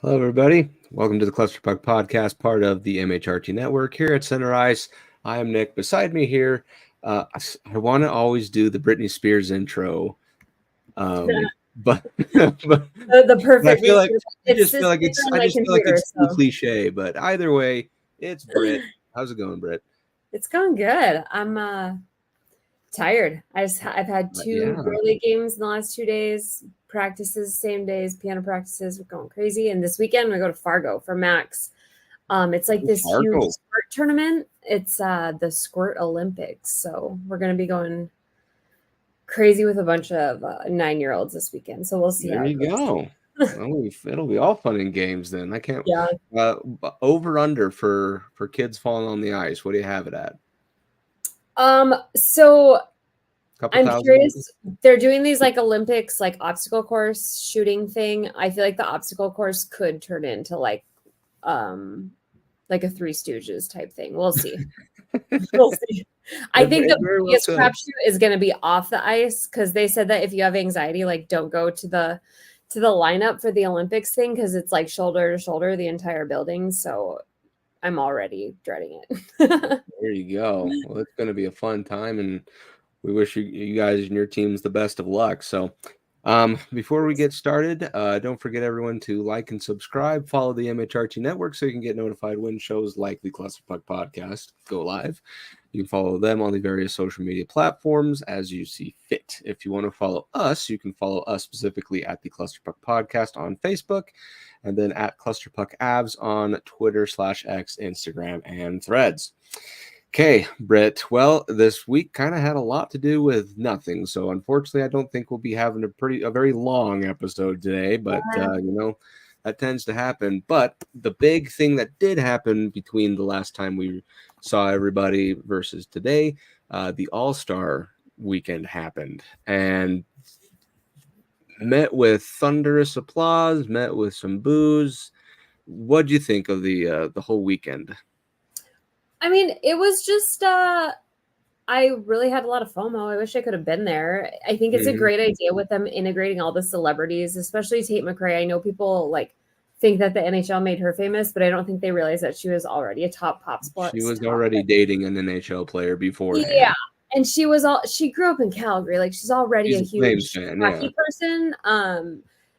Hello, everybody. Welcome to the Clusterfuck Podcast, part of the MHRT Network here at Center Ice. I am Nick. Beside me here, I want to always do the Britney Spears intro, but the perfect. I feel like I just feel like it's too so. cliche. But either way, it's Brit. How's it going, Brit? It's going good. I'm tired. I've had two early games in the last 2 days. Practices, same days, piano practices. We're going crazy. And this weekend we go to Fargo for Max. It's like this huge squirt tournament. It's the Squirt Olympics. So we're going to be going crazy with a bunch of 9-year-olds this weekend. So we'll see. There you go. It'll be all fun and games then. I can't. Yeah. Over under for kids falling on the ice. What do you have it at? So I'm curious. They're doing these like Olympics, like obstacle course shooting thing. I feel like the obstacle course could turn into like a Three Stooges type thing. We'll see. We'll see. I think the biggest crapshoot is going to be off the ice because they said that if you have anxiety, like don't go to the lineup for the Olympics thing because it's like shoulder to shoulder the entire building. So I'm already dreading it. There you go. Well, it's going to be a fun time, and we wish you guys and your teams the best of luck. So before we get started, don't forget everyone to like and subscribe, follow the MHRT Network so you can get notified when shows like the Clusterfuck Podcast go live. You can follow them on the various social media platforms as you see fit. If you want to follow us, you can follow us specifically at the Clusterfuck Podcast on Facebook, and then at Clusterfuck Avs on Twitter /X, Instagram, and Threads. Okay, Britt. Well, this week kind of had a lot to do with nothing. So unfortunately, I don't think we'll be having a very long episode today, but that tends to happen. But the big thing that did happen between the last time we saw everybody versus today, the All-Star weekend happened and met with thunderous applause, met with some boos. What'd you think of the whole weekend? I mean, it was just, I really had a lot of FOMO. I wish I could have been there. I think it's a great idea with them integrating all the celebrities, especially Tate McRae. I know people think that the NHL made her famous, but I don't think they realized that she was already a top pop star. She was already dating an NHL player before. Yeah. And she grew up in Calgary. Like she's already a huge hockey person.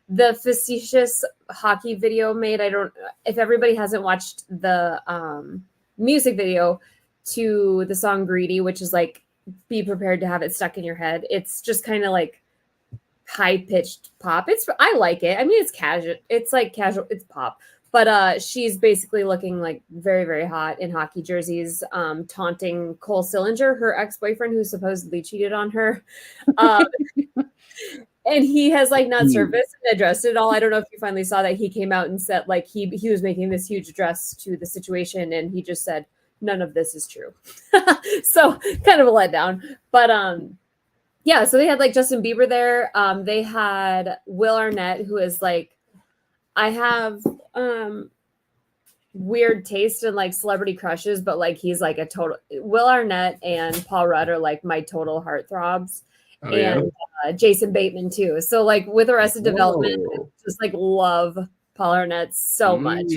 The facetious hockey video made, if everybody hasn't watched the, music video to the song Greedy, which is like be prepared to have it stuck in your head. It's just kind of like high-pitched pop. I like it. I mean, it's casual. It's like casual. It's pop. But she's basically looking like very, very hot in hockey jerseys, taunting Cole Sillinger, her ex-boyfriend who supposedly cheated on her. And he has not surfaced and addressed it at all. I don't know if you finally saw that he came out and said he was making this huge address to the situation, and he just said none of this is true. So kind of a letdown. But yeah, so they had Justin Bieber there. They had Will Arnett, who is I have weird taste in celebrity crushes, but he's a total Will Arnett and Paul Rudd are my total heartthrobs. Oh, and Jason Bateman too. So with Arrested Development, just love Paul Arnett so much.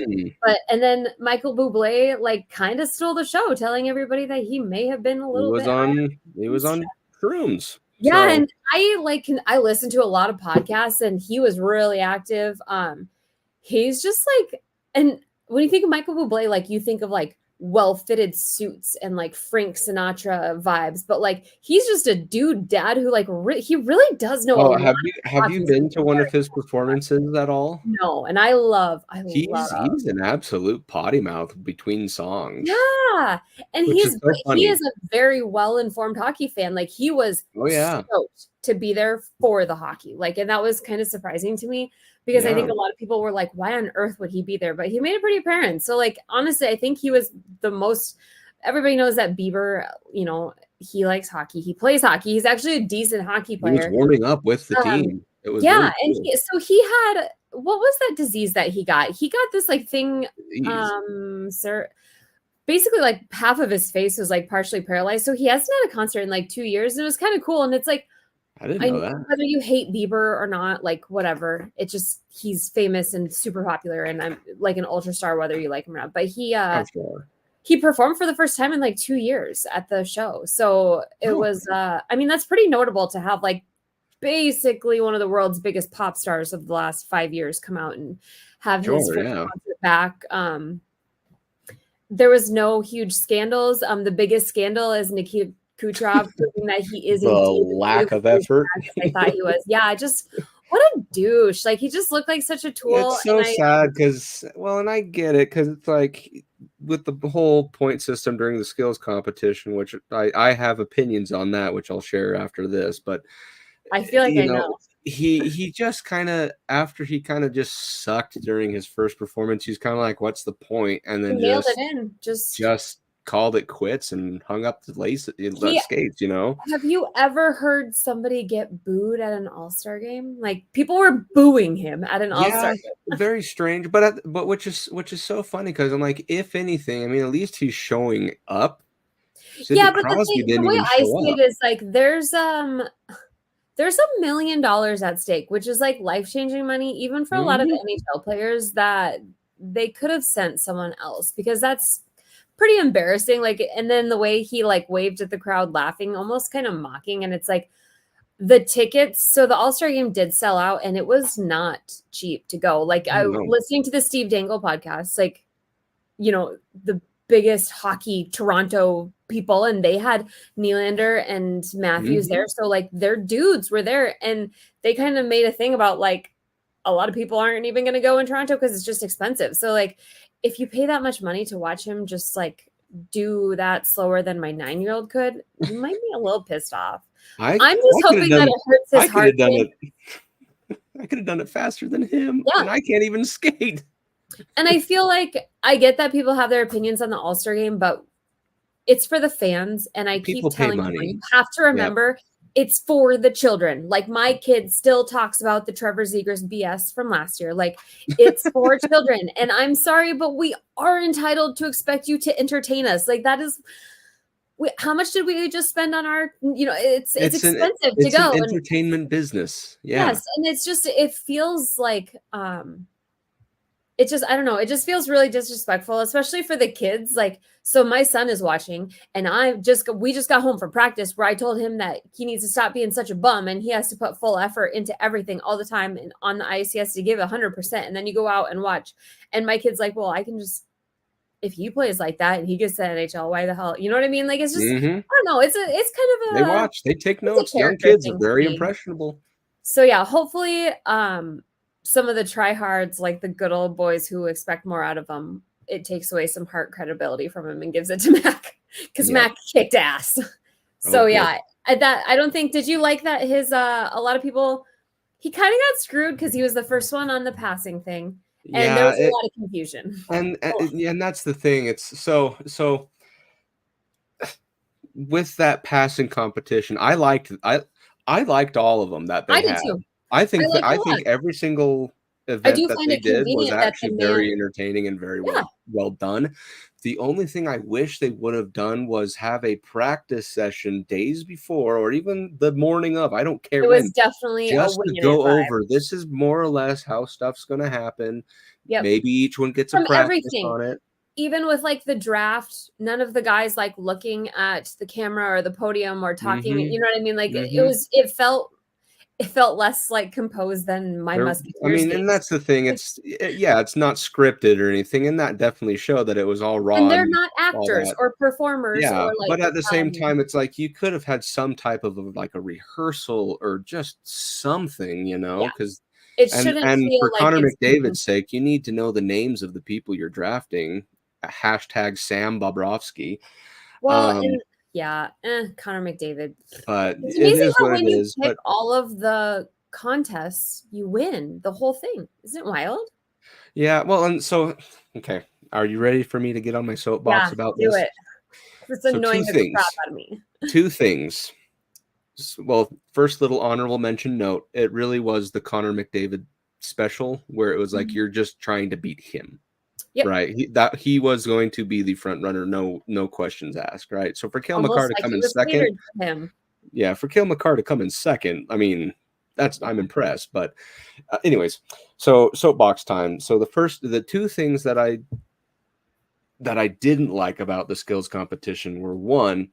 And then Michael Bublé kind of stole the show, telling everybody that he may have been a little he was on shrooms. Yeah, so. And I listen to a lot of podcasts, and he was really active. He's just and when you think of Michael Bublé, you think of well-fitted suits and Frank Sinatra vibes, but he's just a dude dad who he really does know. Oh, have you been to one of his performances at all? No, and he's an absolute potty mouth between songs. Yeah, and he is a very well-informed hockey fan. He was stoked to be there for the hockey. And that was kind of surprising to me. Because I think a lot of people were why on earth would he be there? But he made it pretty apparent. So, honestly, I think he was the most – everybody knows that Bieber, he likes hockey. He plays hockey. He's actually a decent hockey player. He was warming up with the team. It was really cool. He had – what was that disease that he got? He got this, thing basically, half of his face was, partially paralyzed. So he hasn't had a concert in, 2 years. And it was kind of cool. And it's I didn't know that. Whether you hate Bieber or not, like whatever, it just he's famous and super popular, and I'm like an ultra star whether you like him or not. But he performed for the first time in like 2 years at the show, so it was. I mean, that's pretty notable to have like basically one of the world's biggest pop stars of the last 5 years come out and have his first concert back. There was no huge scandals. The biggest scandal is Nikita Kucherov proving that he is the lack of effort. I thought he was. Yeah, just what a douche. Like he just looked like such a tool. It's so sad because, well, and I get it because it's like with the whole point system during the skills competition, which I have opinions on that, which I'll share after this. But I feel like I know. He just kind of, after he kind of just sucked during his first performance, he's kind of like, what's the point? And then he nailed it in. Just called it quits and hung up the skates, you know. Have you ever heard somebody get booed at an All-Star game? Like people were booing him at an All-Star game. Very strange, but which is so funny because I'm like, if anything, I mean, at least he's showing up. Sidney Crosby the way I see it is like there's $1 million at stake, which is like life-changing money, even for a lot of NHL players, that they could have sent someone else, because that's pretty embarrassing. Like, and then the way he like waved at the crowd laughing, almost kind of mocking. And it's like the tickets. So the All-Star game did sell out and it was not cheap to go. Like listening to the Steve Dangle podcast, like, you know, the biggest hockey Toronto people, and they had Nylander and Matthews there. So like their dudes were there, and they kind of made a thing about like a lot of people aren't even going to go in Toronto because it's just expensive. So like if you pay that much money to watch him just like do that slower than my 9-year-old could, you might be a little pissed off. I'm just hoping that it hurts his heart. I could have done it faster than him, and I can't even skate. And I feel like I get that people have their opinions on the All-Star game, but it's for the fans. And I keep telling you, you have to remember it's for the children. Like my kid still talks about the Trevor Zegras BS from last year. Like it's for children. And I'm sorry, but we are entitled to expect you to entertain us. Like that is, how much did we just spend on our, you know, it's expensive to go. It's an entertainment business. Yeah. Yes. And it's just, it feels like, it just, I don't know. It just feels really disrespectful, especially for the kids. Like, so my son is watching, and we just got home from practice where I told him that he needs to stop being such a bum and he has to put full effort into everything all the time. And on the ice, he has to give 100%. And then you go out and watch. And my kid's like, well, I can just, if he plays like that and he gets to NHL, why the hell? You know what I mean? Like, it's just, I don't know. It's kind of they watch, they take notes. Young kids are very impressionable. So yeah, hopefully, some of the tryhards, like the good old boys who expect more out of them, it takes away some heart credibility from him and gives it to Mac, because Mac kicked ass. So I don't think, did you like that his, a lot of people, he kind of got screwed because he was the first one on the passing thing. And there was a lot of confusion. And that's the thing. It's so with that passing competition, I liked all of them that they had. Too. I think every single event that they did was actually very entertaining and very well done. The only thing I wish they would have done was have a practice session days before or even the morning of. I don't care. It was definitely just to go over. This is more or less how stuff's going to happen. Yep. Maybe each one gets a practice on it. Even with like the draft, none of the guys like looking at the camera or the podium or talking. You know what I mean? Like it felt less like composed than my Musketeers. I mean, and that's the thing. It's not scripted or anything, and that definitely showed that it was all raw. And they're not actors or performers. Yeah, or like, but at the same time, it's like you could have had some type of like a rehearsal or just something, you know, because it shouldn't. And for Connor McDavid's sake, you need to know the names of the people you're drafting. Hashtag Sam Bobrovsky. Well. Connor McDavid. But it's amazing how when you pick all of the contests, you win the whole thing. Isn't it wild? Yeah. Well, and so, okay. Are you ready for me to get on my soapbox about this? Do it. It's annoying the crap out of me. Two things. Well, first little honorable mention note. It really was the Connor McDavid special where it was like you're just trying to beat him. Yep. Right. He was going to be the front runner, no questions asked. Right. So for Cale Makar to come in second, for Cale Makar to come in second, I mean, I'm impressed. But anyways, so soapbox time. So the two things that I didn't like about the skills competition were, one,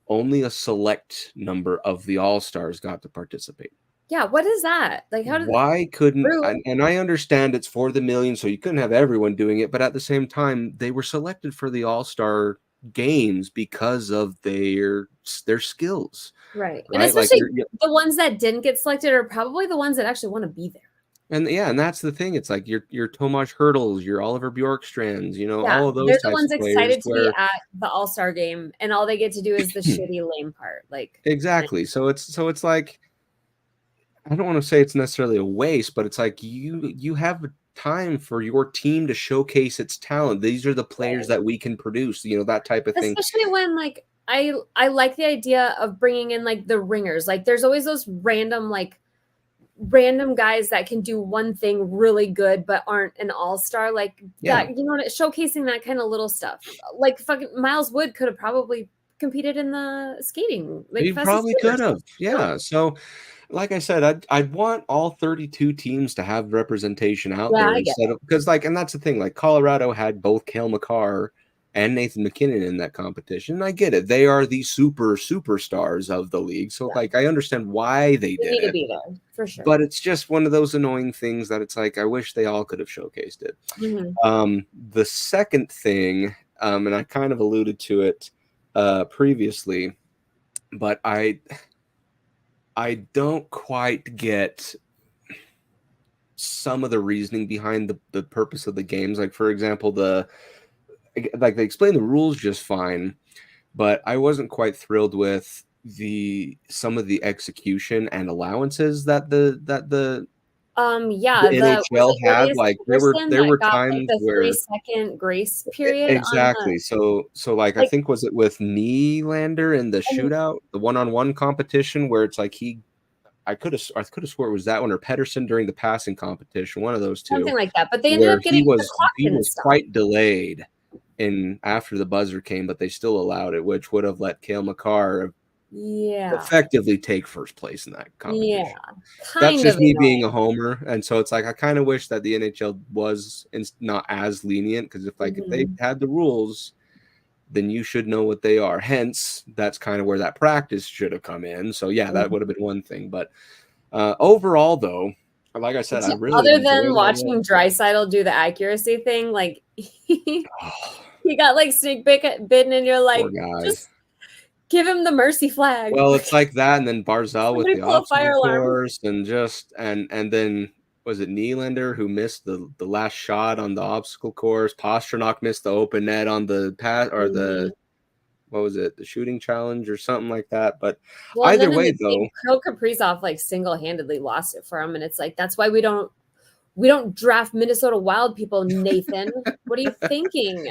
only a select number of the all-stars got to participate. Yeah, what is that? Like, why couldn't, and I understand it's for the million, so you couldn't have everyone doing it, but at the same time, they were selected for the all-star games because of their skills. Right. And especially the ones that didn't get selected are probably the ones that actually want to be there. And that's the thing. It's like your Tomas Hurdles, your Oliver Bjorkstrands, all of those. They're the ones excited to be at the All-Star game, and all they get to do is the shitty lame part. Like, exactly. So it's like, I don't want to say it's necessarily a waste, but it's like you have time for your team to showcase its talent. These are the players that we can produce, that type of thing. Especially when, like, I like the idea of bringing in, like, the ringers. Like, there's always those random guys that can do one thing really good but aren't an all-star, like that, showcasing that kind of little stuff. Like, fucking Miles Wood could have probably competed in the skating. Like, he probably could have. Yeah. So, like I said, I'd want all 32 teams to have representation out there instead of, because, like, and that's the thing, like, Colorado had both Cale Makar and Nathan MacKinnon in that competition. I get it. They are the superstars of the league. So, like, I understand why they did need it. To be there, for sure. But it's just one of those annoying things that it's like, I wish they all could have showcased it. Mm-hmm. The second thing, and I kind of alluded to it previously, but I don't quite get some of the reasoning behind the purpose of the games. Like, for example, they explain the rules just fine, but I wasn't quite thrilled with some of the execution and allowances that the NHL had. Like, there were times like the where 3-second grace period. Exactly. So like, I think, was it with Nylander in the shootout, the one-on-one competition, where it's like I could have swore it was that one, or Pettersson during the passing competition, one of those two, something like that. But they ended up getting the clock. He was quite delayed after the buzzer came, but they still allowed it, which would have let Cale Makar effectively take first place in that competition. Yeah, that's just me being a homer, and so it's like, I kind of wish that the NHL was not as lenient, because if they had the rules, then you should know what they are. Hence, that's kind of where that practice should have come in. So that would have been one thing. But overall, though, like I said, I really, other than watching Draisaitl do the accuracy thing, like he got like snake bitten, and you're like, just give him the mercy flag. Well, it's like that, and then Barzal with the obstacle course, and then was it Nylander who missed the last shot on the obstacle course? Pastrnak missed the open net on the pass, or the the shooting challenge or something like that. But either way, though, Kirill Kaprizov like single-handedly lost it for him, and it's like, that's why we don't draft Minnesota Wild people, Nathan. What are you thinking?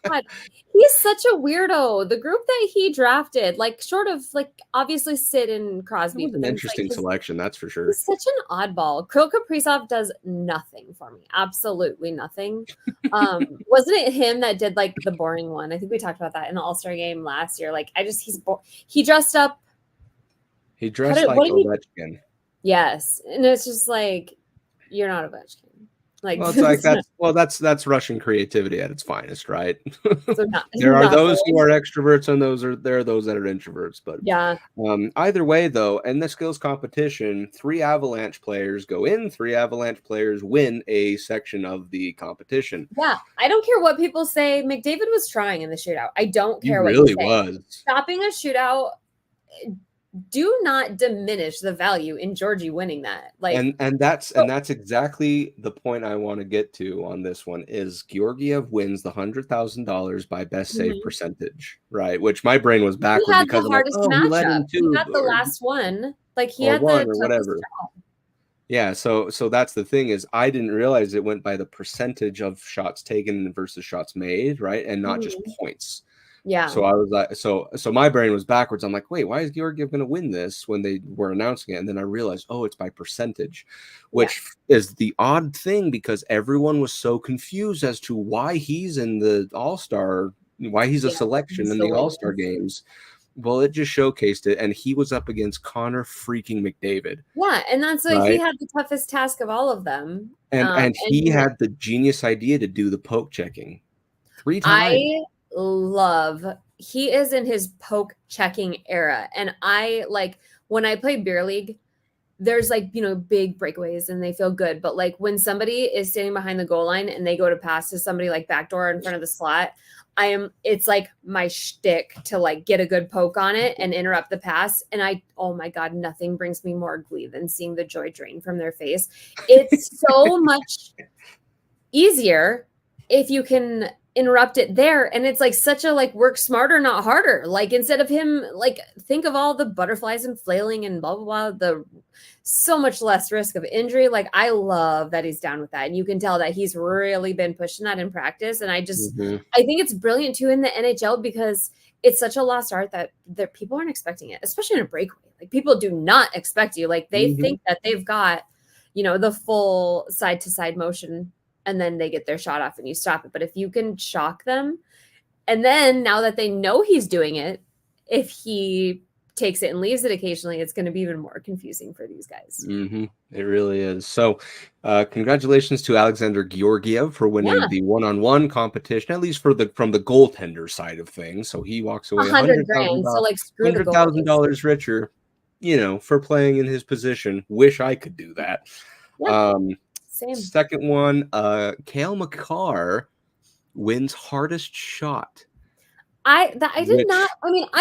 God, he's such a weirdo. The group that he drafted, like, short of, like, obviously Sid and Crosby. It was an interesting selection, that's for sure. He's such an oddball. Kirill Kaprizov does nothing for me. Absolutely nothing. Wasn't it him that did, like, the boring one? I think we talked about that in the All-Star game last year. Like, he dressed up. He dressed like Ovechkin. Yes. And it's just like, you're not a Ovechkin. Like, well, it's like that's Russian creativity at its finest, right? So there are those who are extroverts, and there are those that are introverts. But either way, though, in the skills competition, 3 Avalanche players go in, 3 Avalanche players win a section of the competition. Yeah, I don't care what people say. McDavid was trying in the shootout. I don't care what you say. Was stopping a shootout. Do not diminish the value in Georgie winning that. Like, and that's exactly the point I want to get to on this one. Is Georgiev wins the $100,000 by best save percentage, right? Which my brain was backward, because the hardest matchup. He got the last one. Like, he had the whatever. Job. Yeah, so that's the thing, is I didn't realize it went by the percentage of shots taken versus shots made, right? And not just points. Yeah. So I was like, so my brain was backwards. I'm like, wait, why is Georgiev going to win this when they were announcing it? And then I realized, it's by percentage, which is the odd thing, because everyone was so confused as to why he's in the All-Star, why he's a selection in the All-Star games, Well, it just showcased it, and he was up against Connor freaking McDavid. Yeah, and that's like he had the toughest task of all of them. And he had the genius idea to do the poke checking 3 times. He is in his poke checking era. And I like when I play beer league, there's like, big breakaways and they feel good. But like when somebody is standing behind the goal line and they go to pass to somebody like backdoor in front of the slot, it's like my shtick to like get a good poke on it and interrupt the pass. And oh my God, nothing brings me more glee than seeing the joy drain from their face. It's so much easier if you can interrupt it there. And it's like such a like work smarter, not harder. Like instead of him, like think of all the butterflies and flailing and blah, blah, blah, so much less risk of injury. Like I love that he's down with that. And you can tell that he's really been pushing that in practice. And I think it's brilliant too in the NHL because it's such a lost art that people aren't expecting it, especially in a breakaway. Like people do not expect you. Like they think that they've got, the full side to side motion and then they get their shot off and you stop it. But if you can shock them, and then now that they know he's doing it, if he takes it and leaves it occasionally, it's going to be even more confusing for these guys. It really is. So congratulations to Alexander Georgiev for winning the one-on-one competition, at least from the goaltender side of things. So he walks away $100,000, so like screw the $100,000 richer, for playing in his position. Wish I could do that. Same. Second one, Cale Makar wins hardest shot. I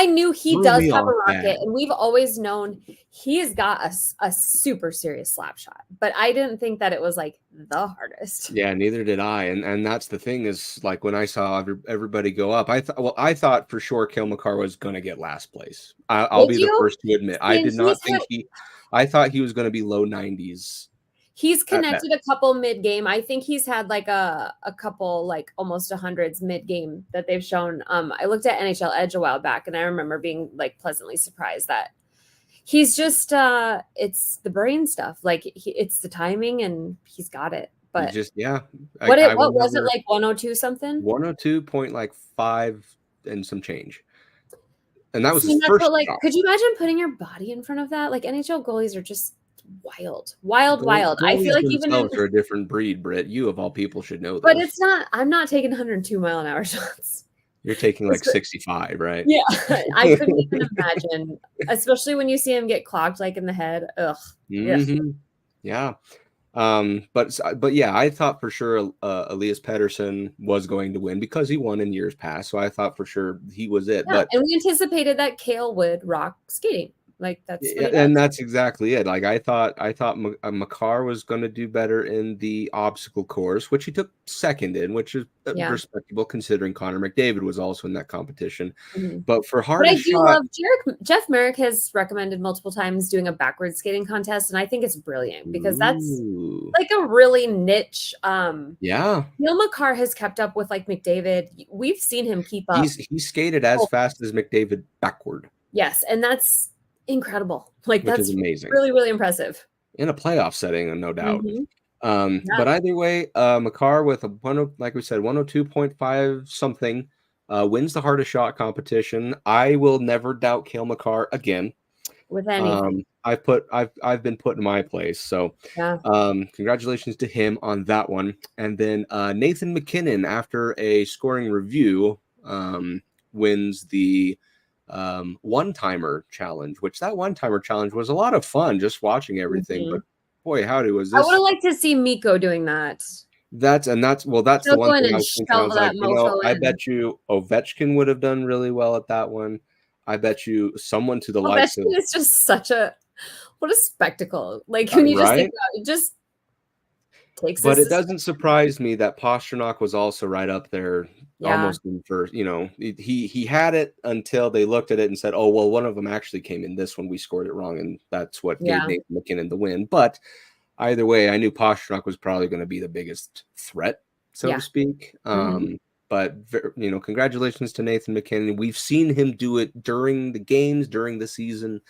knew he does have a rocket, and we've always known he's got a super serious slap shot, but I didn't think that it was like the hardest. Yeah, neither did I. And that's the thing is like when I saw everybody go up, I thought for sure Cale Makar was going to get last place. I'll be the first to admit. I did not think I thought he was going to be low 90s. He's connected a couple mid-game. I think he's had like a couple like almost 100s mid-game that they've shown. I looked at NHL Edge a while back, and I remember being like pleasantly surprised that he's just it's the brain stuff. Like it's the timing, and he's got it. But what was it like 102 something? 102.5 and some change. And that was his first shot. Could you imagine putting your body in front of that? Like NHL goalies are just wild. I feel like even are a different breed, Brit. You of all people should know that. But it's not. I'm not taking 102 mile an hour shots. You're taking like 65, right? Yeah, I couldn't even imagine, especially when you see him get clocked like in the head. Ugh. Yeah. But yeah, I thought for sure Elias Pettersson was going to win because he won in years past. So I thought for sure he was it. Yeah, and we anticipated that Cale would rock skating. Like that's exactly it. Like I thought Makar was going to do better in the obstacle course, which he took second in, which is respectable considering Connor McDavid was also in that competition. But for hardest shot, love Jeff Merrick has recommended multiple times doing a backwards skating contest, and I think it's brilliant because that's like a really niche. Neil Makar has kept up with like McDavid. We've seen him keep up. He skated as fast as McDavid backward. Yes, and that's incredible. Like which that's is amazing. Really, really impressive. In a playoff setting, no doubt. But either way, Makar with like we said, 102.5 something wins the hardest shot competition. I will never doubt Cale Makar again. With anything. I've been put in my place. So congratulations to him on that one. And then Nathan MacKinnon, after a scoring review, wins the one-timer challenge, which that one-timer challenge was a lot of fun just watching everything. But boy, howdy was this. I would have liked to see Mikko doing that. That's the one thing I was thinking. I was like, I bet you Ovechkin would have done really well at that one. I bet you someone to the likes of Ovechkin is just what a spectacle. Like when you just think about it, just takes. But it doesn't surprise me that Pastrnak was also right up there. Almost in first, he had it until they looked at it and said, "Oh, well, one of them actually came in this one. We scored it wrong," and that's what gave Nathan MacKinnon the win. But either way, I knew Pastrnak was probably going to be the biggest threat, so to speak. But congratulations to Nathan MacKinnon. We've seen him do it during the games, during the season.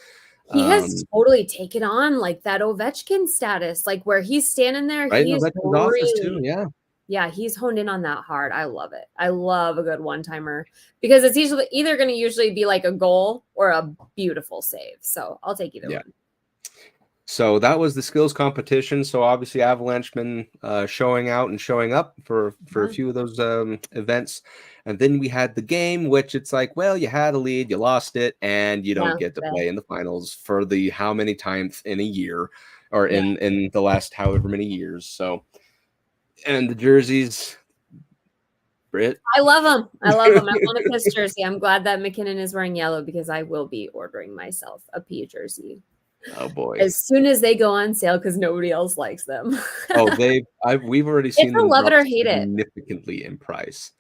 He has totally taken on like that Ovechkin status, like where he's standing there. Right he's in Ovechkin's office too. Yeah. Yeah, he's honed in on that hard. I love it. I love a good one-timer because it's either going to usually be like a goal or a beautiful save. So I'll take either one. So that was the skills competition. So obviously Avalanche been showing out and showing up for a few of those events. And then we had the game, which it's like, well, you had a lead, you lost it, and you don't get to play in the finals for the how many times in a year or in the last however many years. So, and the jerseys, Brit. I love them. I want a Piss jersey. I'm glad that McKinnon is wearing yellow because I will be ordering myself a P jersey. Oh boy! As soon as they go on sale, because nobody else likes them. We've already seen them love it or hate it significantly in price.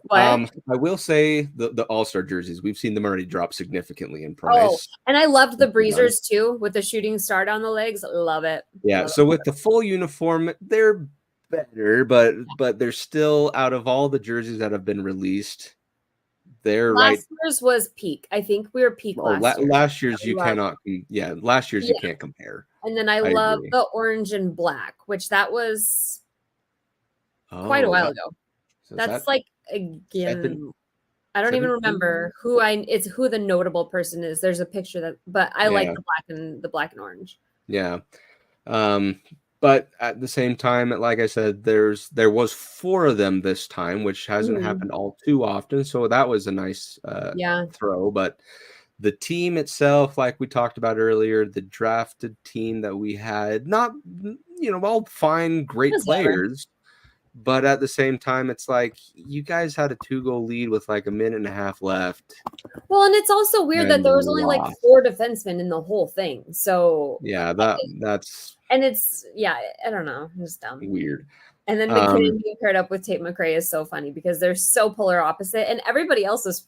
What? I will say the All-Star jerseys, we've seen them already drop significantly in price. Oh, and I loved the Breezers too with the shooting star down the legs. Love it. Yeah. Love so it. With the full uniform, they're better, but they're still, out of all the jerseys that have been released, they're last year's was peak. I think we were peak last year. Last year's you cannot. Yeah, last year's you can't compare. And then I love the orange and black, which that was quite a while ago. That's like, again, I don't even remember who the notable person is. There's a picture but I like the black and orange. Yeah. But at the same time, like I said, there was 4 of them this time, which hasn't happened all too often. So that was a nice throw. But the team itself, like we talked about earlier, the drafted team that we had, not, all fine, great players. But at the same time, it's like you guys had a 2-goal lead with like a minute and a half left. Well, and it's also weird that there was only like 4 defensemen in the whole thing. So yeah, that's and it's I don't know, it's dumb, weird. And then McKinnon being paired up with Tate McRae is so funny because they're so polar opposite, and everybody else is.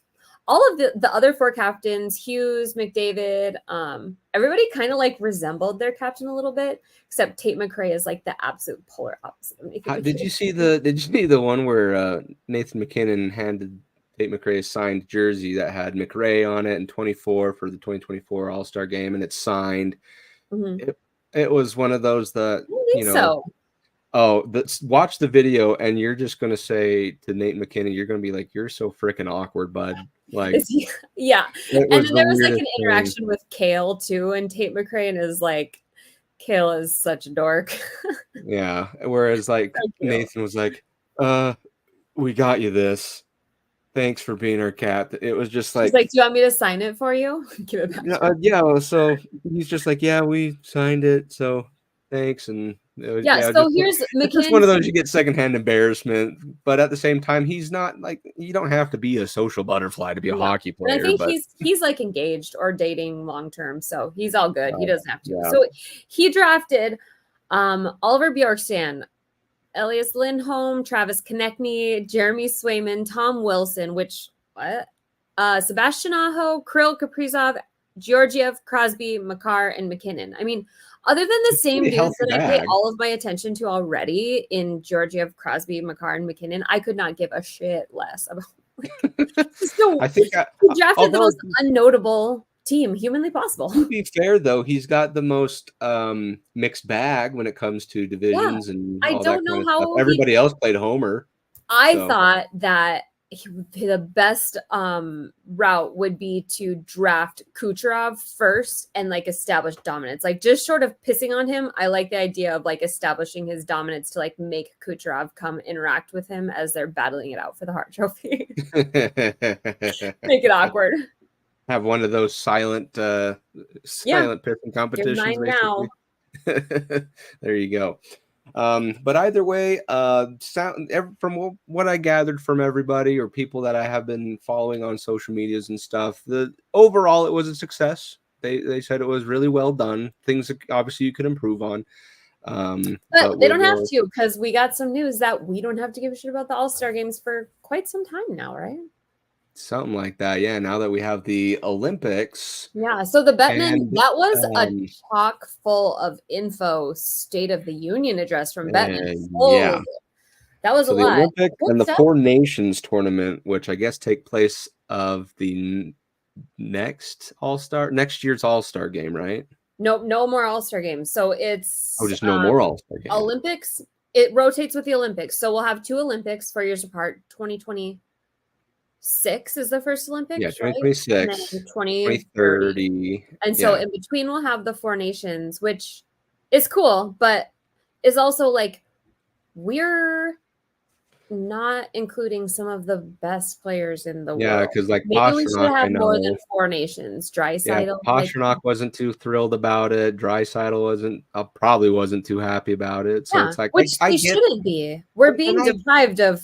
All of the other 4 captains, Hughes, McDavid, everybody kind of like resembled their captain a little bit, except Tate McRae is like the absolute polar opposite. Did you see the one where Nathan McKinnon handed Tate McRae a signed jersey that had McRae on it and 24 for the 2024 All-Star game, and it's signed? Mm-hmm. It was one of those that watch the video and you're just going to say to Nate McKinnon, you're going to be like, you're so freaking awkward, bud. Like, and then there was like an interaction with Kale too, and Tate McRae is like, Kale is such a dork. Yeah. Whereas like Nathan was like, we got you this. Thanks for being our cat. It was just like, do you want me to sign it for you? Give it back. So he's just like, yeah, we signed it. So thanks. And so here's it's just one of those you get secondhand embarrassment, but at the same time, he's not like, you don't have to be a social butterfly to be a hockey player. And I think he's like engaged or dating long term, so he's all good. He doesn't have to. Yeah. So he drafted Oliver Bjorkstrand, Elias Lindholm, Travis Konechny, Jeremy Swayman, Tom Wilson, Sebastian Aho, Kirill Kaprizov, Georgiev, Crosby, Makar, and McKinnon. I mean, other than the same dudes that I pay all of my attention to already in Georgiev, Crosby, Makar, and McKinnon, I could not give a shit less about. I think he drafted the most unnotable team humanly possible. To be fair, though, he's got the most mixed bag when it comes to divisions and all I don't know how everybody else played Homer. I thought that the best route would be to draft Kucherov first and like establish dominance, like just short of pissing on him. I like the idea of like establishing his dominance to like make Kucherov come interact with him as they're battling it out for the Hart Trophy. Make it awkward. Have one of those silent pissing competitions. Now. There you go. But either way, from what I gathered from everybody or people that I have been following on social medias and stuff, overall it was a success. They said it was really well done. Things that obviously you could improve on. But they don't have to, because we got some news that we don't have to give a shit about the All-Star games for quite some time now, right? Something like that, yeah. Now that we have the Olympics. Yeah, so the Bettman, that was a chock full of info, State of the Union address from Bettman. Yeah. That was a lot. The Olympics and the Four Nations tournament, which I guess take place of the next year's All-Star game, right? Nope, no more All-Star games. So it's just no more All-Star games. Olympics, it rotates with the Olympics. So we'll have 2 Olympics 4 years apart. 2026 is the first Olympics, Yeah, right? 2026, And then 2030. 2030. And so in between we'll have the 4 nations, which is cool, but is also like we're not including some of the best players in the world. Yeah, because like maybe we should Pasternak, have more than 4 nations. Draisaitl. Pasternak wasn't too thrilled about it. Draisaitl probably wasn't too happy about it. So it's like, which they shouldn't be. We're being deprived of.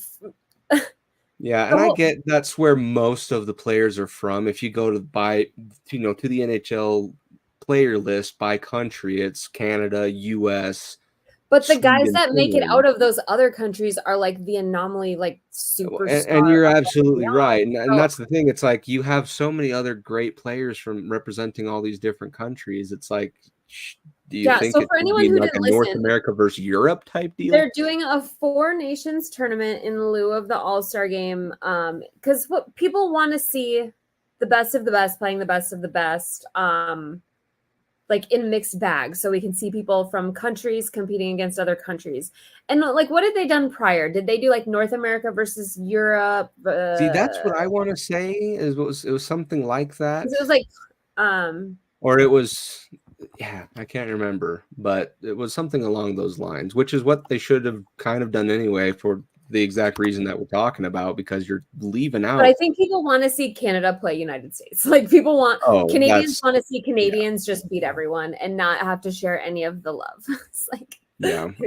Yeah, and I get that's where most of the players are from. If you go to the NHL player list by country, it's Canada, US. But the guys that make it out of those other countries are like the anomaly, like superstar. And you're absolutely right. And that's the thing. It's like you have so many other great players from representing all these different countries. It's like, do you think so for anyone who didn't listen, North America versus Europe type deal? They're doing a 4 nations tournament in lieu of the All-Star game. Because what people want to see the best of the best playing the best of the best. Like in mixed bags, so we can see people from countries competing against other countries. And like, what had they done prior? Did they do like North America versus Europe? See, that's what I want to say. It was something like that. It was like, or it was, I can't remember, but it was something along those lines, which is what they should have kind of done anyway for the exact reason that we're talking about, because you're leaving out. But I think people want to see Canada play United States. Like people want Canadians want to see Canadians just beat everyone and not have to share any of the love. It's like,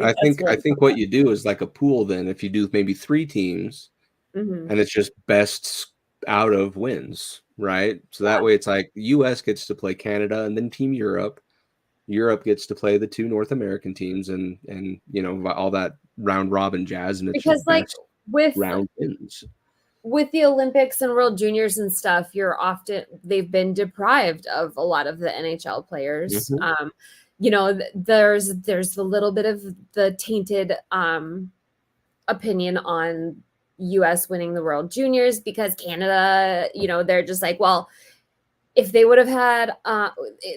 I think what you do is like a pool. Then if you do maybe 3 teams, and it's just best out of wins, right? So that way it's like US gets to play Canada, and then Team Europe gets to play the 2 North American teams, and all that round robin jazz. And it's because like with round wins. With the Olympics and World Juniors and stuff, they've been deprived of a lot of the NHL players. There's a little bit of the tainted opinion on US winning the World Juniors because Canada, they're just like, well, if they would have had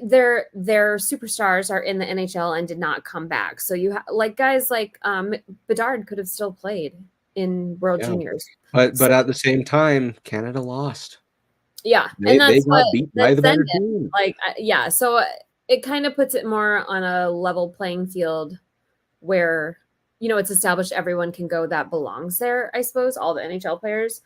their superstars are in the NHL and did not come back. So like guys like Bedard could have still played in World Juniors. But at the same time, Canada lost. Yeah. They got beat by the better team. Like, so it kind of puts it more on a level playing field where, it's established everyone can go that belongs there, I suppose, all the NHL players.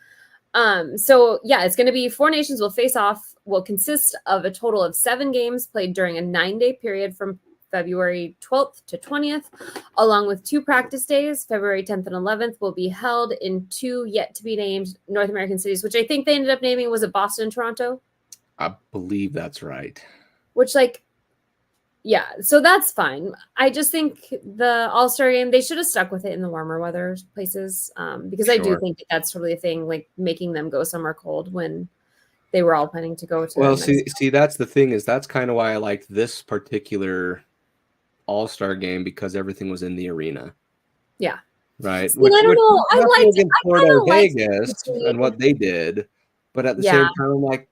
It's going to be 4 nations will face off, will consist of a total of 7 games played during a 9-day period from February 12th to 20th, along with 2 practice days. February 10th and 11th will be held in 2 yet to be named North American cities, which I think they ended up naming, was it Boston and Toronto? I believe that's right. Which so that's fine. I just think the All-Star game, they should have stuck with it in the warmer weather places because I do think that's totally a thing, like making them go somewhere cold when they were all planning to go to. Well, see, that's the thing is that's kind of why I liked this particular All-Star game, because everything was in the arena. Yeah. Right. See, I don't know. I liked Vegas and what they did, but at the same time, I'm like,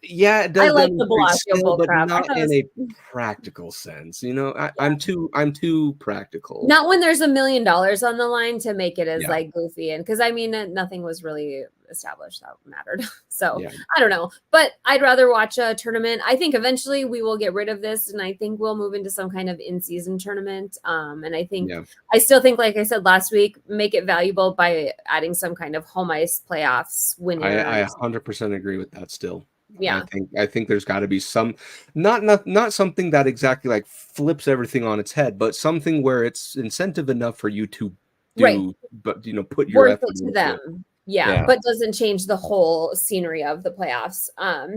it does. I like the Bellagio bull crap, not in a practical sense. I'm too practical. Not when there's $1 million on the line to make it as like goofy, and because nothing was really established that mattered. So I don't know, but I'd rather watch a tournament. I think eventually we will get rid of this, and I think we'll move into some kind of in-season tournament. And I think I still think, like I said last week, make it valuable by adding some kind of home ice playoffs winner. I 100% agree with that still. Yeah, I think there's got to be some not something that exactly like flips everything on its head, but something where it's incentive enough for you to do, but put your effort into them. But doesn't change the whole scenery of the playoffs.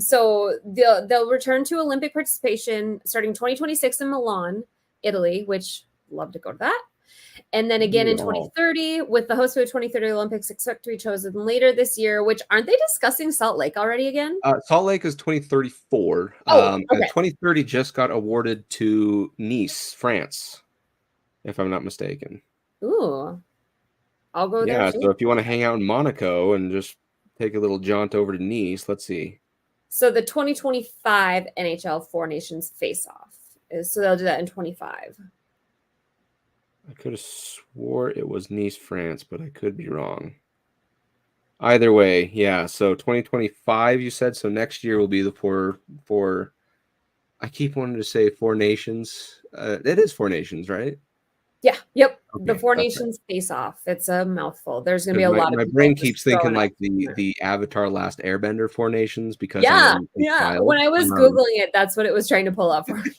So they'll return to Olympic participation starting 2026 in Milan, Italy, which love to go to that. And then again in 2030, with the host for the 2030 Olympics expect to be chosen later this year, which aren't they discussing Salt Lake already again? Salt Lake is 2034. And 2030 just got awarded to Nice, France, if I'm not mistaken. Ooh. I'll go there. Yeah, so if you want to hang out in Monaco and just take a little jaunt over to Nice, let's see. So the 2025 NHL 4 Nations face-off so they'll do that in 25. I could have swore it was Nice, France, but I could be wrong. Either way, yeah. So 2025, you said. So next year will be the four. I keep wanting to say Four Nations. It is Four Nations, right? Yeah. Yep. Okay, The Four right. Nations face off. It's a mouthful. There's going to be a lot of my brain keeps thinking like the Avatar Last Airbender Four Nations because yeah, I'm a child. When I was Googling it, that's what it was trying to pull up for me.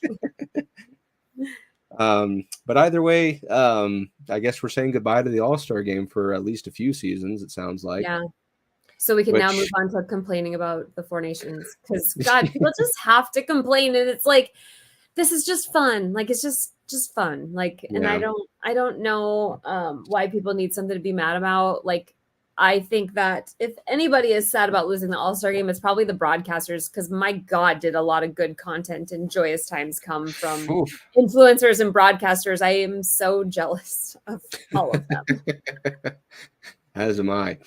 But either way, I guess we're saying goodbye to the All-Star game for at least a few seasons, it sounds like. Yeah. So we can now move on to complaining about the Four Nations because God, people just have to complain, and it's like this is just fun. Like it's just fun. Like, and I don't know why people need something to be mad about. Like, I think that if anybody is sad about losing the All-Star game, it's probably the broadcasters because my God, did a lot of good content and joyous times come from influencers and broadcasters. I am so jealous of all of them. As am I.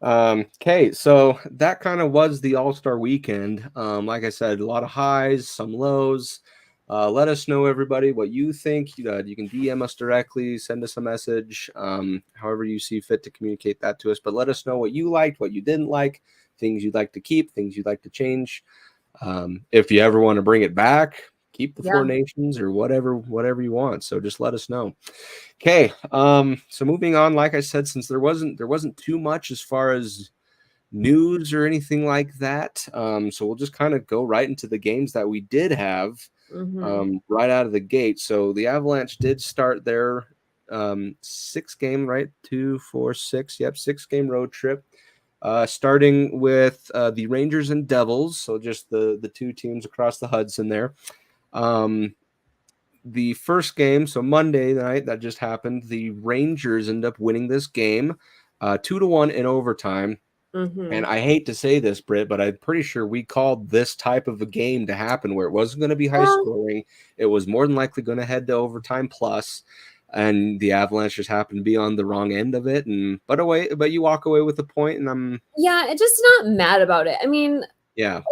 Okay, so that kind of was the All-Star weekend. Like I said, a lot of highs, some lows. Let us know, everybody, what you think. You can DM us directly, send us a message, however you see fit to communicate that to us. But let us know what you liked, what you didn't like, things you'd like to keep, things you'd like to change. If you ever want to bring it back, keep the Four Nations or whatever you want. So just let us know. Okay. So moving on, like I said, since there wasn't too much as far as news or anything like that. So we'll just kind of go right into the games that we did have right out of the gate. So the Avalanche did start their 6-game, right? 2, 4, 6. Yep. 6-game road trip. Starting with the Rangers and Devils. So just the two teams across the Hudson there. The first game, so Monday night that just happened, the Rangers end up winning this game 2-1 in overtime. And I hate to say this, Britt, but I'm pretty sure we called this type of a game to happen where it wasn't going to be high scoring. It was more than likely going to head to overtime plus, and the Avalanche just happened to be on the wrong end of it. But you walk away with a point, and I'm just not mad about it. I mean,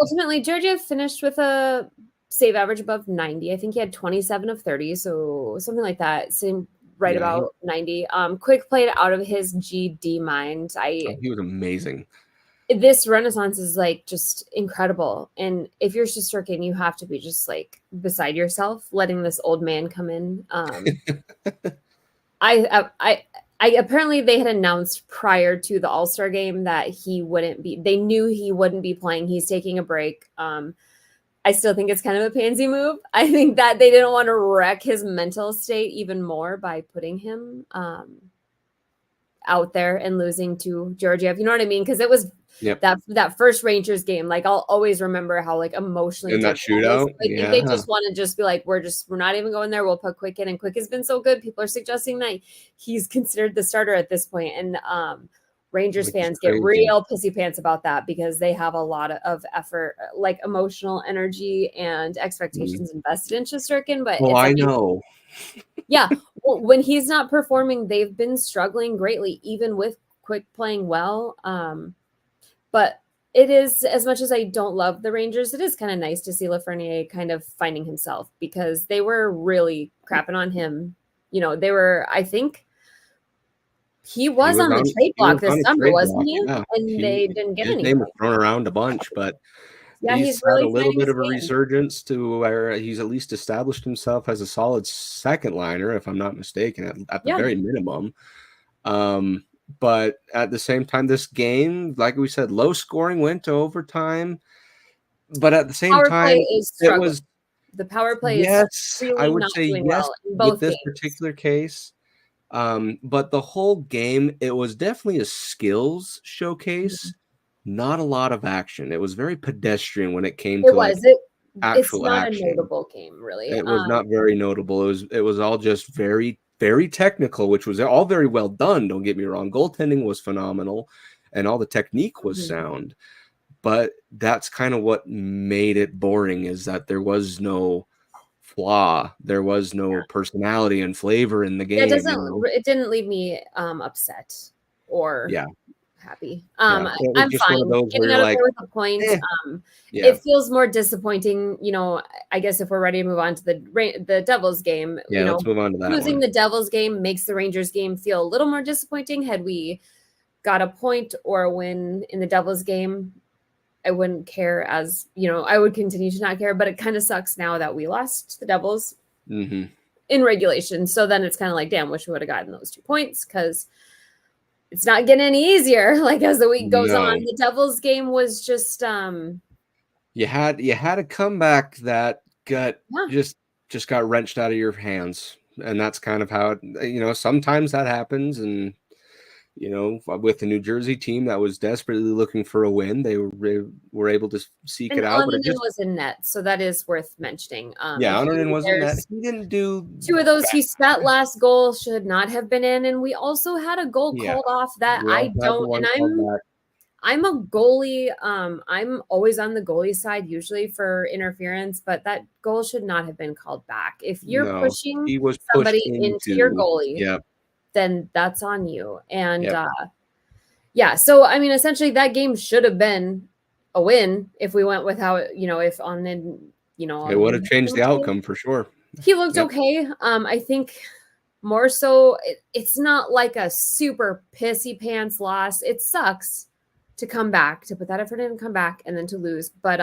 ultimately, Georgiev finished with a save average above 90. I think he had 27 of 30, so something like that. Seemed right about 90. Quick played out of his GD mind. He was amazing. This renaissance is like just incredible. And if you're Shesterkin, you have to be just like beside yourself, letting this old man come in. I apparently they had announced prior to the All-Star game that they knew he wouldn't be playing. He's taking a break. I still think it's kind of a pansy move. I think that they didn't want to wreck his mental state even more by putting him out there and losing to Georgiev. You know what I mean? Because it was that first Rangers game. Like I'll always remember how like emotionally in that shootout. I think they just want to just be like, we're not even going there. We'll put Quick in, and Quick has been so good. People are suggesting that he's considered the starter at this point, and Rangers fans get real pissy pants about that because they have a lot of effort, like emotional energy and expectations invested in Shesterkin. But I know. Yeah. Well, when he's not performing, they've been struggling greatly, even with Quick playing well. But it is, as much as I don't love the Rangers, it is kind of nice to see Lafreniere kind of finding himself because they were really crapping on him. You know, I think, he was on the trade block this summer, wasn't he? Yeah. And they didn't get anything. His name was thrown around a bunch, but he's really had a little bit of a resurgence to where he's at least established himself as a solid second liner, if I'm not mistaken, at the very minimum. But at the same time, this game, like we said, low scoring, went to overtime. But at the same time, it was the power play. Is really I would say yes with this particular case. But the whole game, it was definitely a skills showcase, not a lot of action. It was very pedestrian when it came to actual action. It's not a notable game, really. It was not very notable. It was all just very, very technical, which was all very well done. Don't get me wrong. Goaltending was phenomenal, and all the technique was sound. But that's kind of what made it boring, is that there was no flaw, there was no personality and flavor in the game. It didn't leave me upset or happy. I'm fine getting out of there with a point. It feels more disappointing, I guess if we're ready to move on to the Devils game, let's move on to that. Losing the Devils game makes the Rangers game feel a little more disappointing. Had we got a point or a win in the Devils game, I wouldn't care I would continue to not care, but it kind of sucks now that we lost the Devils in regulation. So then it's kind of like, damn, wish we would have gotten those 2 points, because it's not getting any easier. Like as the week goes on, the Devils game was just you had a comeback that just got wrenched out of your hands, and that's kind of how it, sometimes that happens. And with the New Jersey team that was desperately looking for a win, they were able to seek it out. But it was in net, so that is worth mentioning. Ononen was in net. He didn't do 2 of those. That last goal should not have been in, and we also had a goal called off that I don't. And I'm a goalie. I'm always on the goalie side usually for interference, but that goal should not have been called back. If you're pushing somebody into your goalie, then that's on you. And so I mean, essentially that game should have been a win if we went without, if Ononen, it would have changed the outcome for sure. He looked okay. I think more so it's not like a super pissy pants loss. It sucks to come back, to put that effort in and come back and then to lose. But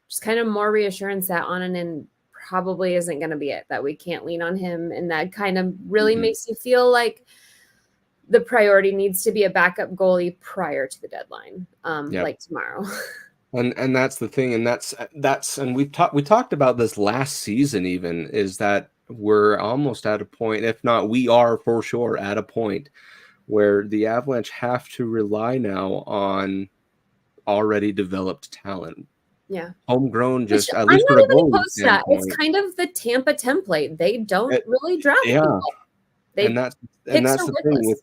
just kind of more reassurance that Ononen probably isn't going to be it, that we can't lean on him. And that kind of really makes you feel like the priority needs to be a backup goalie prior to the deadline, like tomorrow. And that's the thing. And that's and we talked about this last season even, is that we're almost at a point, if not we are for sure at a point where the Avalanche have to rely now on already developed talent. Yeah. Homegrown, just at least for a goalie standpoint. It's kind of the Tampa template. They don't really draft people. And that's the thing,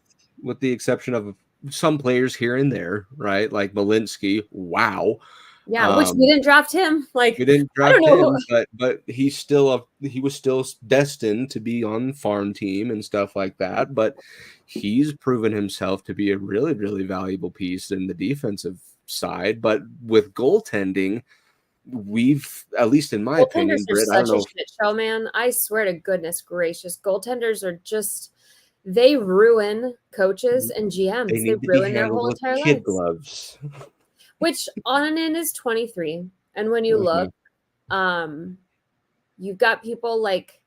with the exception of some players here and there, right? Like Malinsky. Wow. Yeah, which we didn't draft him. Like we didn't draft him, but he was still destined to be on the farm team and stuff like that. But he's proven himself to be a really, really valuable piece in the defensive side. But with goaltending, we've, at least in my opinion, Brit, I don't know. Shit show, man. I swear to goodness gracious, goaltenders are just, they ruin coaches and GMs. They ruin their whole entire lives. Kid gloves. Which Ononen is 23, and when you look, you've got people like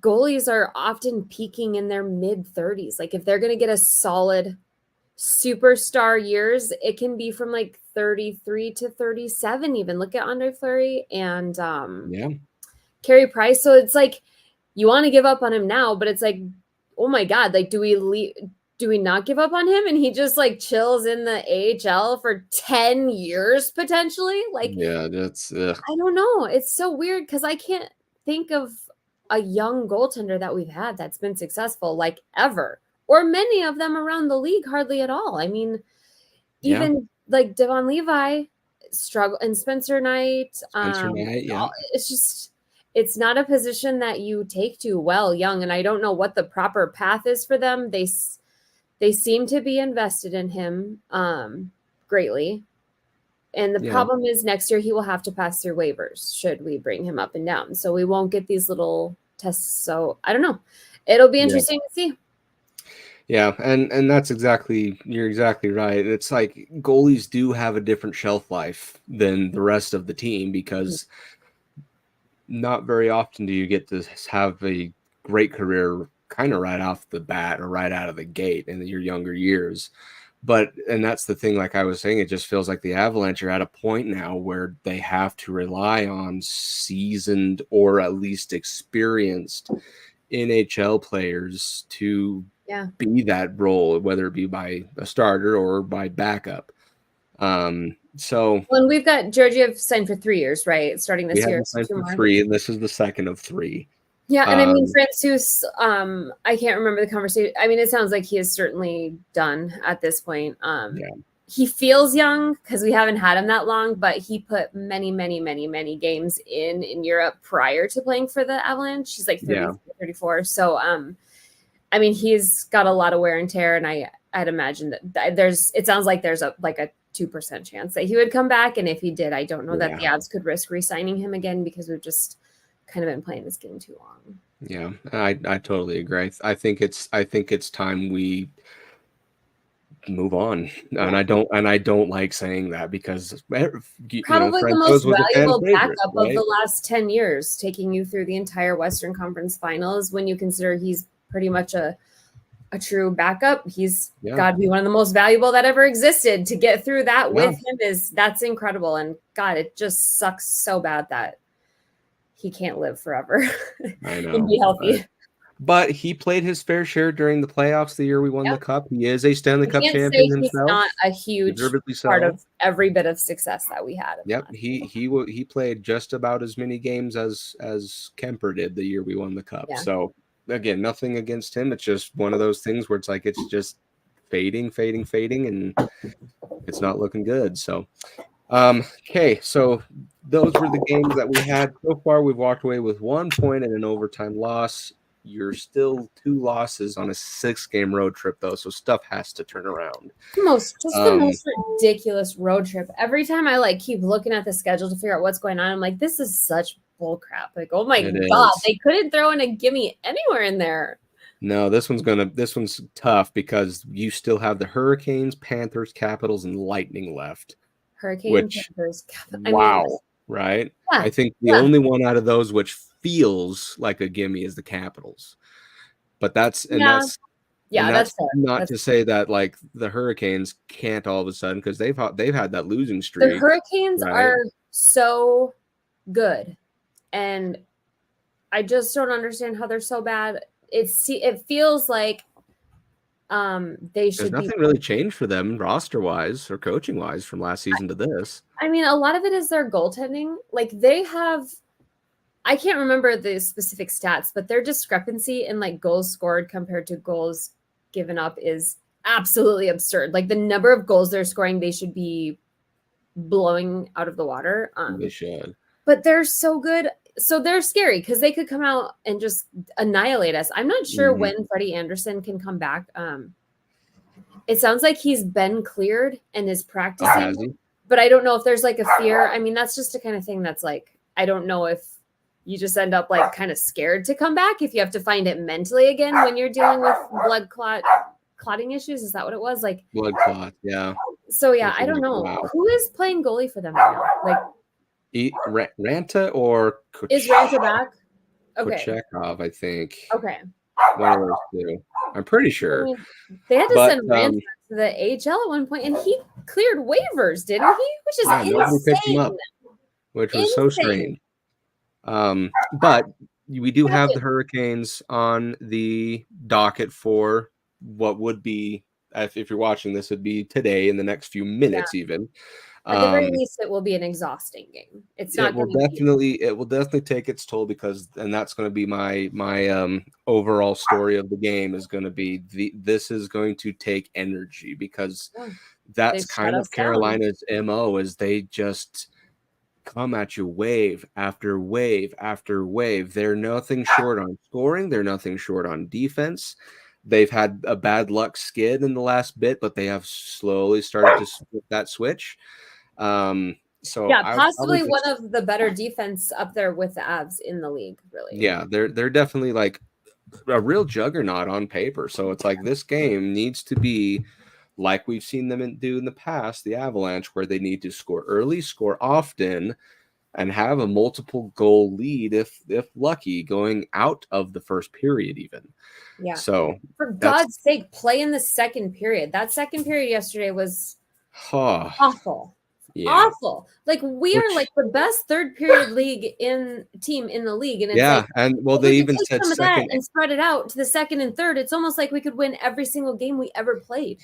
goalies are often peaking in their mid 30s. Like if they're going to get a solid superstar years, it can be from like 33 to 37. Even look at Andre Fleury and Carey Price. So it's like you want to give up on him now, but it's like, oh my God, like do we not give up on him? And he just like chills in the AHL for 10 years potentially. Like, that's, I don't know. It's so weird because I can't think of a young goaltender that we've had that's been successful like ever, or many of them around the league, hardly at all. I mean, even like Devon Levi struggle and Spencer Knight. It's just, it's not a position that you take to well young. And I don't know what the proper path is for them. They seem to be invested in him greatly. And the problem is next year he will have to pass through waivers should we bring him up and down. So we won't get these little tests. So I don't know. It'll be interesting to see. Yeah, and you're exactly right. It's like goalies do have a different shelf life than the rest of the team, because not very often do you get to have a great career kind of right off the bat or right out of the gate in your younger years. And that's the thing, like I was saying, it just feels like the Avalanche are at a point now where they have to rely on seasoned or at least experienced NHL players to be that role, whether it be by a starter or by backup. So when we've got Georgiev signed for 3 years, right? Starting this year. Signed for 3, and this is the second of 3. Yeah, and I mean, Francouz, I can't remember the conversation. I mean, it sounds like he is certainly done at this point. He feels young because we haven't had him that long, but he put many, many, many, many games in Europe prior to playing for the Avalanche. He's like 34. So, I mean, he's got a lot of wear and tear, and I I'd imagine that it sounds like there's a 2% chance that he would come back. And if he did, I don't know that the Avs could risk re-signing him again because we've just kind of been playing this game too long. Yeah, I totally agree. I think it's time we move on. Yeah. And I don't like saying that because probably the most valuable backup of the last 10 years, taking you through the entire Western Conference Finals. When you consider he's pretty much a true backup, he's got to be one of the most valuable that ever existed. To get through that with him that's incredible. And God, it just sucks so bad that he can't live forever. I know. And be healthy. But he played his fair share during the playoffs the year we won the Cup. He is a Stanley Cup champion himself. He's not a huge part of every bit of success that we had. Yep, he played just about as many games as Kemper did the year we won the Cup. Yeah. So again, nothing against him. It's just one of those things where it's like it's just fading, and it's not looking good. So okay, so those were the games that we had so far. We've walked away with 1 point and an overtime loss. You're still 2 losses on a 6-game road trip, though, so stuff has to turn around. The most ridiculous road trip. Every time I keep looking at the schedule to figure out what's going on, I'm like, this is such bull crap. Like, oh my God, they couldn't throw in a gimme anywhere in there. No, this one's tough because you still have the Hurricanes, Panthers, Capitals, and Lightning left. Panthers, right? Yeah, I think the only one out of those which feels like a gimme is the Capitals, but that's not to say that the Hurricanes can't all of a sudden, because they've had that losing streak. The Hurricanes are so good, and I just don't understand how they're so bad. It feels like they should. There's nothing really changed for them roster wise or coaching wise from last season to this. I mean, a lot of it is their goaltending. They have. I can't remember the specific stats, but their discrepancy in goals scored compared to goals given up is absolutely absurd. The number of goals they're scoring, they should be blowing out of the water. They should. But they're so good. So they're scary because they could come out and just annihilate us. I'm not sure when Freddie Anderson can come back. It sounds like he's been cleared and is practicing, but I don't know if there's a fear. I mean, that's just the kind of thing that's I don't know if you just end up kind of scared to come back if you have to find it mentally again when you're dealing with clotting issues. Is that what it was? Blood clot, yeah. So yeah, I don't know. Wow. Who is playing goalie for them right now? Ranta or is Ranta back? Okay. Kochekov, I think. Okay. One of those two. I'm pretty sure. I mean, they had to send Ranta to the AHL at one point, and he cleared waivers, didn't he? Which is insane. Nobody picked him up, which was so strange. But we do have the Hurricanes on the docket for what would be, if you're watching this, would be today in the next few minutes even. At the very least, it will be an exhausting game. It will definitely take its toll and that's going to be my overall story of the game is going to be this is going to take energy because that's kind of Carolina's MO is they just come at you wave after wave after wave. They're nothing short on scoring. They're nothing short on defense. They've had a bad luck skid in the last bit, but they have slowly started to flip that switch. Possibly one of the better defense up there with the Avs in the league, really. Yeah, they're definitely a real juggernaut on paper. So it's this game needs to be like we've seen them do in the past, the Avalanche, where they need to score early, score often, and have a multiple goal lead if lucky going out of the first period even. Yeah. So for God's sake, play in the second period. That second period yesterday was awful. Yeah. Awful. We are the best third period team in the league. And it's they even said some of that and spread it out to the second and third. It's almost like we could win every single game we ever played.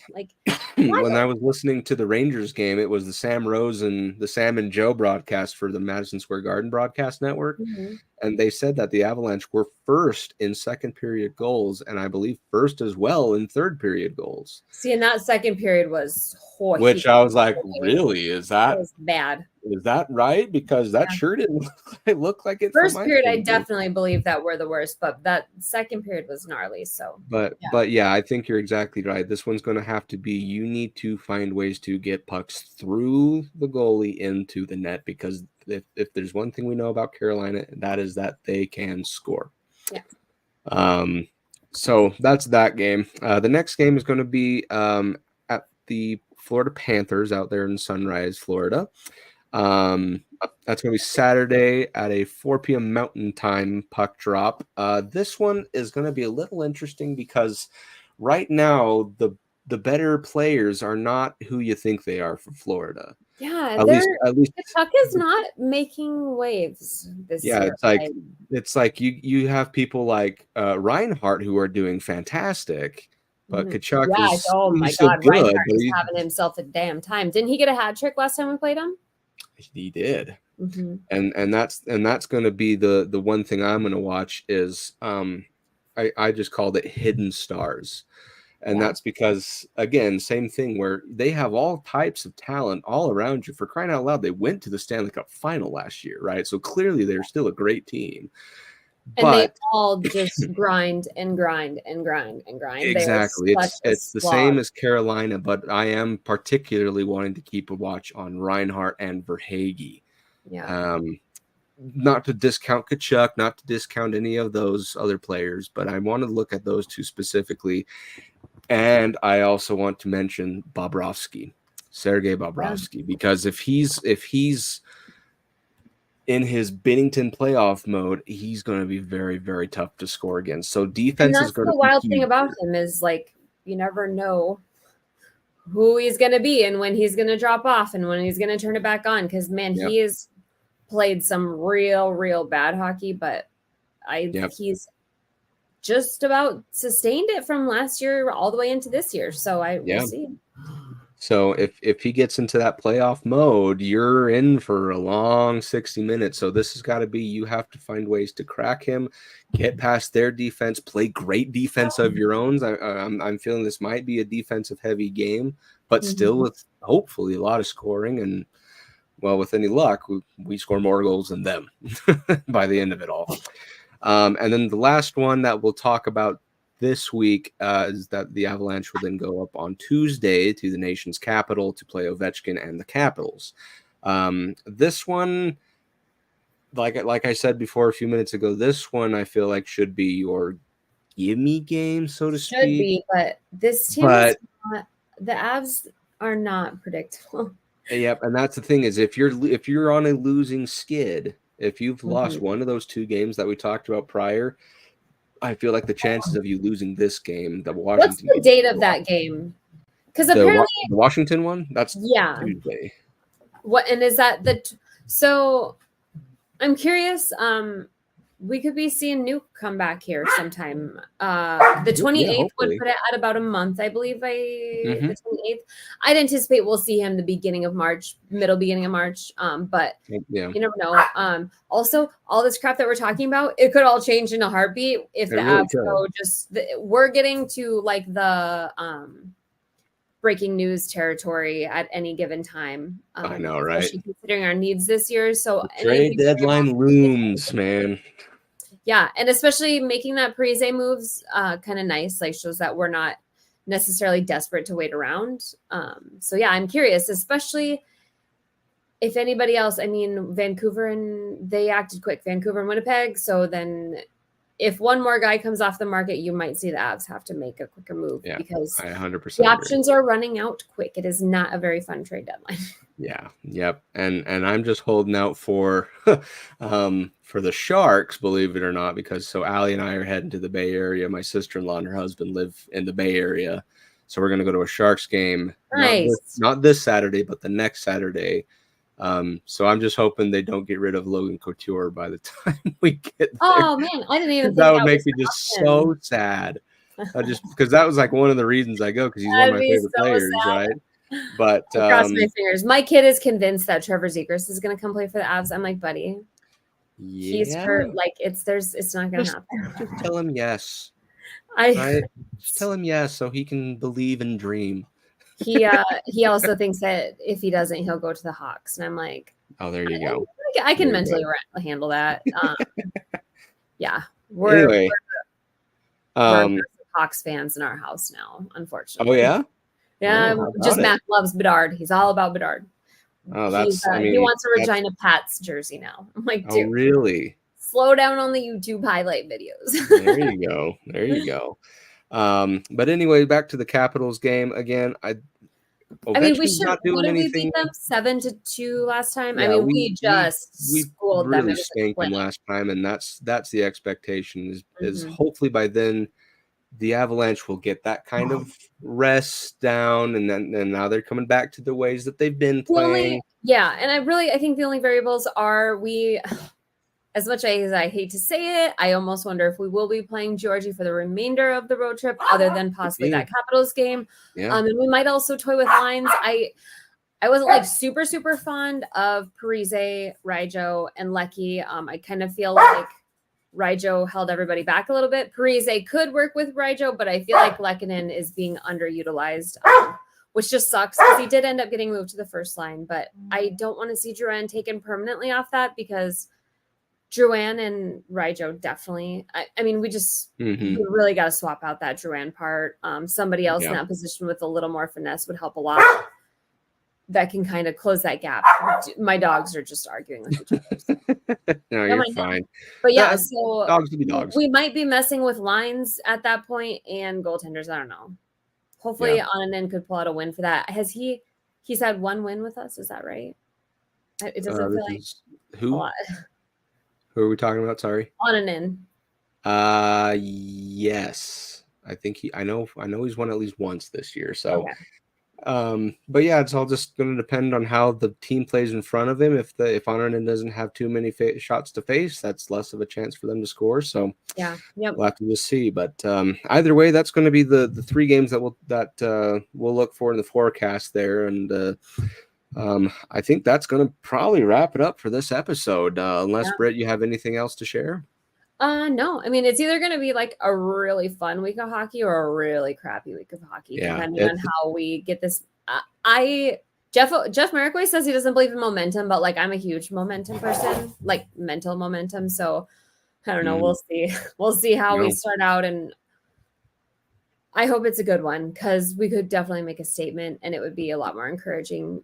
When I was listening to the Rangers game, it was the Sam and Joe broadcast for the Madison Square Garden broadcast network. Mm-hmm. And they said that the Avalanche were first in second period goals, and I believe first as well in third period goals. See, and that second period was which I was like, really? Is that bad? Is that right? Because that sure didn't look like it. First period, I definitely believe that we're the worst, but that second period was gnarly. So, but yeah, I think you're exactly right. This one's going to have to be. You need to find ways to get pucks through the goalie into the net, because if there's one thing we know about Carolina, that is that they can score. Yeah. So that's that game. The next game is going to be at the Florida Panthers out there in Sunrise, Florida. That's going to be Saturday at a 4 p.m. Mountain Time puck drop. This one is going to be a little interesting because right now the better players are not who you think they are for Florida. Yeah, at least the puck is not making waves this year. It's like you have people like Reinhardt who are doing fantastic, but Tkachuk is so good. Reinhardt is having himself a damn time. Didn't he get a hat trick last time we played him? He did. And that's going to be the one thing I'm going to watch is I just called it hidden stars. And that's because, again, same thing where they have all types of talent all around you. For crying out loud, they went to the Stanley Cup final last year, right? So clearly they're still a great team. And they all just grind and grind and grind and grind. Exactly. It's the same as Carolina, but I am particularly wanting to keep a watch on Reinhardt and Verhaeghe. Yeah. Not to discount Tkachuk, not to discount any of those other players, but I want to look at those two specifically. And I also want to mention Sergei Bobrovsky, because if he's in his Binnington playoff mode, he's going to be very, very tough to score against. So defense is going to be the wild thing about him is, like, you never know who he's going to be and when he's going to drop off and when he's going to turn it back on. Because, man, he has played some real bad hockey, but he's just about sustained it from last year all the way into this year. So we'll see. So if he gets into that playoff mode, you're in for a long 60 minutes. So this has got to be, you have to find ways to crack him, get past their defense, play great defense of your own. I'm feeling this might be a defensive heavy game, but still with hopefully a lot of scoring. And, well, with any luck, we score more goals than them by the end of it all. And then the last one that we'll talk about this week is that the Avalanche will then go up on Tuesday to the nation's capital to play Ovechkin and the Capitals. This one, like I said before a few minutes ago, this one I feel like should be your gimme game, so to speak. Should be, but this team is not, the Avs are not predictable. Yep, and that's the thing is if you're on a losing skid, if you've lost one of those two games that we talked about prior, I feel like the chances of you losing this game, the Washington. What's the date of that game? Because apparently the Washington one, that's Tuesday. What, and is that so? I'm curious. We could be seeing Nuke come back here sometime. The 28th would put it at about a month, I believe. The 28th. I'd anticipate we'll see him the beginning of March, beginning of March. But you never know. Also, all this crap that we're talking about, it could all change in a heartbeat if the Avs go we're getting to like the breaking news territory at any given time. I know, right? Considering our needs this year. So trade deadline looms, man. Yeah, and especially making that Parise moves kind of nice, like shows that we're not necessarily desperate to wait around. So yeah, I'm curious, especially if anybody else. I mean, Vancouver and they acted quick. Vancouver and Winnipeg. So then, if one more guy comes off the market, you might see the Avs have to make a quicker move because I 100% the options are running out quick. It is not a very fun trade deadline. Yeah. Yep. And I'm just holding out for the Sharks, believe it or not, because so Allie and I are heading to the Bay Area. My sister-in-law and her husband live in the Bay Area. So we're going to go to a Sharks game. Nice. Not this Saturday, but the next Saturday. So I'm just hoping they don't get rid of Logan Couture by the time we get there. Oh man, I didn't even think that would make me just so sad. Just because that was like one of the reasons I go, because he's one of my favorite players, right? But cross my fingers. My kid is convinced that Trevor Zegras is going to come play for the Avs. I'm like, buddy, he's hurt. Like it's not going to happen. Just tell him yes. Just tell him yes, so he can believe and dream. He also thinks that if he doesn't, he'll go to the Hawks, and I'm like, oh, there you go. I can mentally handle that. Yeah, we're Hawks fans in our house now, unfortunately. Oh yeah, yeah. Just Matt loves Bedard. He's all about Bedard. Oh, that's. He wants a Regina Pats jersey now. I'm like, dude, really? Slow down on the YouTube highlight videos. There you go. There you go. But anyway, back to the Capitals game again. I mean, we should. What did we beat them 7-2 last time? Yeah, I mean, we schooled them. We spanked them last time, and that's the expectation. Is hopefully by then the Avalanche will get that kind of rest down, and now they're coming back to the ways that they've been playing. And I think the only variables are as much as I hate to say it, I almost wonder if we will be playing Georgie for the remainder of the road trip, other than possibly that Capitals game. Yeah. And we might also toy with lines. I wasn't like super, super fond of Parise, Raijo, and Lecky. I kind of feel like Raijo held everybody back a little bit. Parise could work with Raijo, but I feel like Lehkonen is being underutilized, which just sucks because he did end up getting moved to the first line. But I don't want to see Drouin taken permanently off that, because Drouin and Raijo definitely. I mean, we really got to swap out that Drouin part. Somebody else in that position with a little more finesse would help a lot. That can kind of close that gap. My dogs are just arguing with each other. No, you're fine. But yeah, so dogs will be dogs. We might be messing with lines at that point and goaltenders. I don't know. Hopefully, Ananen could pull out a win for that. He's had one win with us? Is that right? It doesn't feel like who? A lot. Who are we talking about? Sorry. Ananen. Yes. I think I know he's won at least once this year. So, but yeah, it's all just going to depend on how the team plays in front of him. If Ananen doesn't have too many shots to face, that's less of a chance for them to score. So we'll have to just see. But either way, that's going to be the 3 games that we'll look for in the forecast there. And I think that's going to probably wrap it up for this episode. Unless Britt, you have anything else to share? No. I mean, it's either going to be like a really fun week of hockey or a really crappy week of hockey, depending on how we get this. Jeff Merrickway says he doesn't believe in momentum, but like I'm a huge momentum person, like mental momentum. So I don't know. We'll see. We'll see how we start out, and I hope it's a good one, because we could definitely make a statement, and it would be a lot more encouraging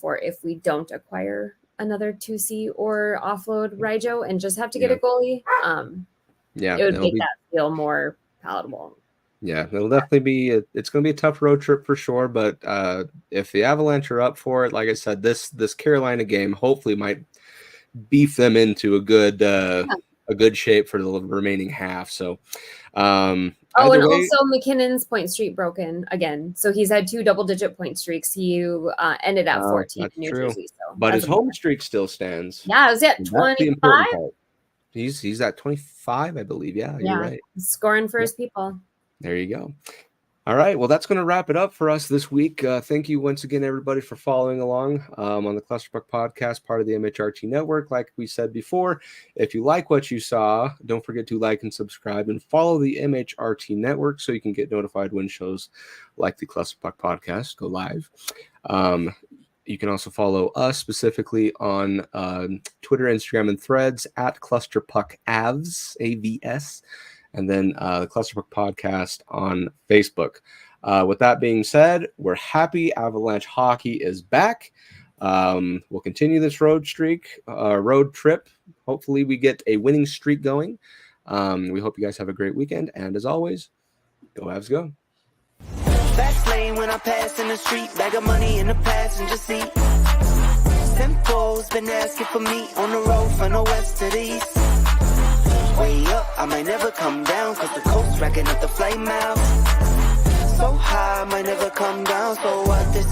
for if we don't acquire another 2C or offload Raijo and just have to get a goalie. It would make that feel more palatable. Yeah, it'll definitely be. It's going to be a tough road trip for sure. But if the Avalanche are up for it, like I said, this Carolina game hopefully might beef them into a good shape for the remaining half. So. Also McKinnon's point streak broken again. So he's had 2 double-digit point streaks. He ended at 14 in New Jersey. So but his home streak still stands. Yeah, it was at 25. He's at 25, I believe. Yeah, you're right. Scoring for his people. There you go. All right. Well, that's going to wrap it up for us this week. Thank you once again, everybody, for following along on the Clusterfuck Podcast, part of the MHRT Network. Like we said before, if you like what you saw, don't forget to like and subscribe and follow the MHRT Network so you can get notified when shows like the Clusterfuck Podcast go live. You can also follow us specifically on Twitter, Instagram, and Threads at ClusterpuckAvs, AVS. And then the Clusterfuck Podcast on Facebook. With that being said, we're happy Avalanche hockey is back. We'll continue this road trip. Hopefully we get a winning streak going. We hope you guys have a great weekend. And as always, go Avs go. Fast lane when I pass in the street. Bag of money in the passenger seat. Simcoe's been asking for me on the road from the west to the east. Way up, I might never come down, cause the coast's racking up the flame out. So high, I might never come down, so what this is.